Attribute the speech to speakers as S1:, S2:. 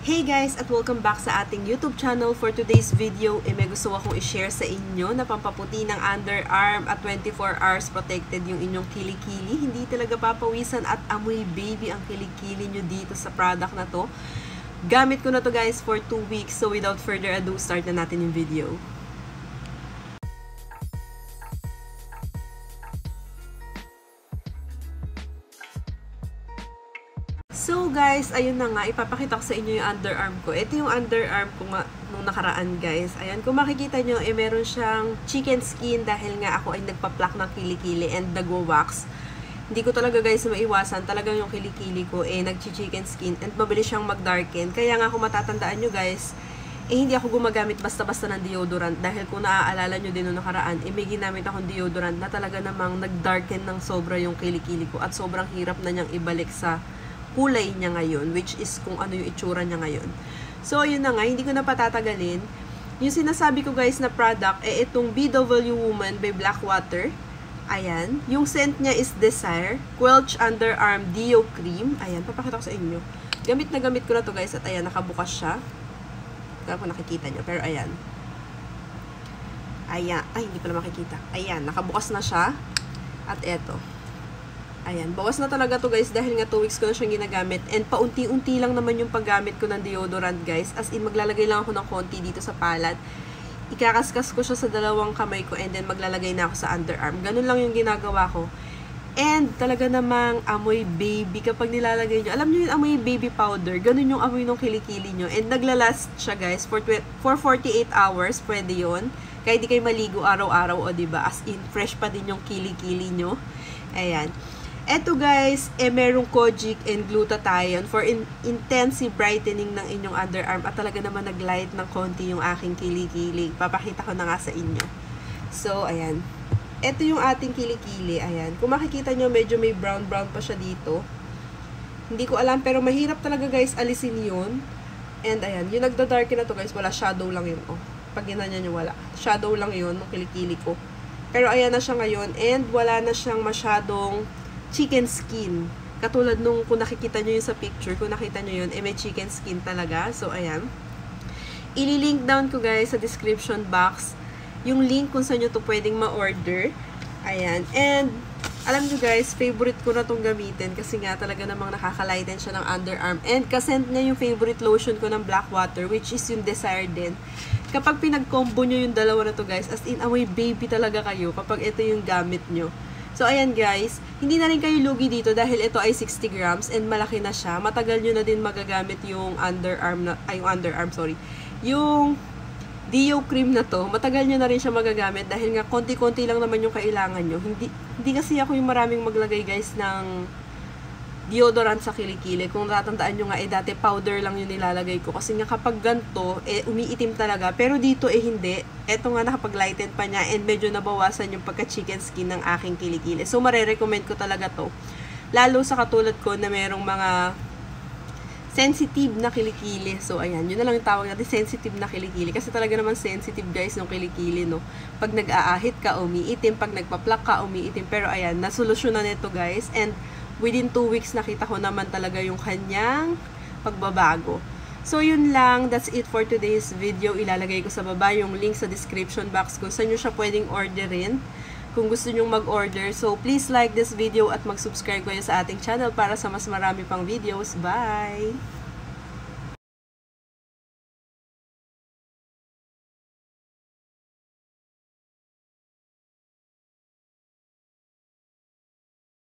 S1: Hey guys, at welcome back sa ating YouTube channel. For today's video, may gusto akong i-share sa inyo na pampaputi ng underarm at 24 hours protected yung inyong kilikili. Hindi talaga papawisan at amoy baby ang kilikili nyo dito sa product na to. Gamit ko na to guys for 2 weeks. So without further ado, start na natin yung video. So guys, ayun na nga, ipapakita ko sa inyo yung underarm ko. Ito yung underarm ko nung nakaraan guys. Ayan, kung makikita nyo, meron siyang chicken skin dahil nga ako ay nagpa-pluck ng kilikili and nagwa-wax. Hindi ko talaga guys maiwasan, talagang yung kilikili ko nag-chicken skin and mabilis siyang mag-darken. Kaya nga kung matatandaan nyo guys, hindi ako gumagamit basta-basta ng deodorant dahil kung naaalala nyo din nung nakaraan, may ginamit akong deodorant na talaga namang nag-darken ng sobra yung kilikili ko at sobrang hirap na niyang ibalik sa kulay niya ngayon, which is kung ano yung itsura niya ngayon. So, yun na nga, hindi ko na patatagalin. Yung sinasabi ko guys na product, itong BW Woman by Blackwater. Ayan. Yung scent niya is Desire. Quelch Underarm Deo Cream. Ayan, papakita ko sa inyo. Gamit na gamit ko na to guys, at ayan, nakabukas siya. Hindi ko nakikita nyo, pero ayan. Ayan. Ay, hindi pala makikita. Ayan, nakabukas na siya. At eto. Ayan, bawas na talaga to guys dahil nga 2 weeks ko na siyang ginagamit and paunti-unti lang naman yung paggamit ko ng deodorant guys. As in, maglalagay lang ako ng konti dito sa palad. Ikakaskas ko siya sa dalawang kamay ko and then maglalagay na ako sa underarm. Ganun lang yung ginagawa ko. And talaga namang amoy baby kapag nilalagay nyo. Alam nyo yung amoy baby powder, ganun yung amoy ng kilikili nyo. And naglalast siya guys for 48 hours, pwede yun. Kaya di kayo maligo araw-araw o diba? As in, fresh pa din yung kilikili nyo. Ayan. Eto guys, merong kojic and glutathione for intensive brightening ng inyong underarm at talaga naman naglight ng konti yung aking kilikili. Papakita ko na nga sa inyo. So, ayan. Eto yung ating kilikili. Ayan. Kung makikita nyo, medyo may brown-brown pa siya dito. Hindi ko alam, pero mahirap talaga guys alisin yun. And ayan, yung nagda-darken na to guys, wala, shadow lang yun. Oh, pag ginanyan nyo, wala. Shadow lang yun ng kilikili ko. Pero ayan na siya ngayon and wala na siyang masyadong chicken skin. Katulad nung kung nakikita nyo yun sa picture, kung nakita nyo yun, may chicken skin talaga. So, ayan. Ililink down ko guys sa description box yung link kung saan nyo to pwedeng ma-order. Ayan. And, alam nyo guys, favorite ko na tong gamitin kasi nga talaga namang nakakalighten siya ng underarm. And kasend niya yung favorite lotion ko ng Blackwater, which is yung Desire din. Kapag pinag-combo nyo yung dalawa na to guys, as in, amoy baby talaga kayo kapag ito yung gamit nyo. So, ayan guys, hindi na rin kayo lugi dito dahil ito ay 60 grams and malaki na siya. Matagal nyo na din magagamit yung yung Deo cream na to. Matagal nyo na rin siya magagamit dahil nga konti-konti lang naman yung kailangan nyo. Hindi kasi ako yung maraming maglagay guys ng deodorant sa kilikili. Kung tatandaan nyo nga, dati powder lang yung nilalagay ko. Kasi nga kapag ganito, umiitim talaga. Pero dito hindi. Eto nga nakapag-lighten pa niya and medyo nabawasan yung pagka-chicken skin ng aking kilikili. So, marirecommend ko talaga to. Lalo sa katulad ko na merong mga sensitive na kilikili. So, ayan. Yun na lang yung tawag natin, sensitive na kilikili. Kasi talaga naman sensitive guys ng kilikili, no? Pag nag-aahit ka, umiitim. Pag nagpa-pluck ka, umiitim. Pero ayan, nasolusyonan nito guys. And within 2 weeks, nakita ko naman talaga yung kanyang pagbabago. So, yun lang. That's it for today's video. Ilalagay ko sa baba yung link sa description box kung saan nyo siya pwedeng orderin. Kung gusto nyong mag-order. So, please like this video at mag-subscribe kayo sa ating channel para sa mas marami pang videos. Bye!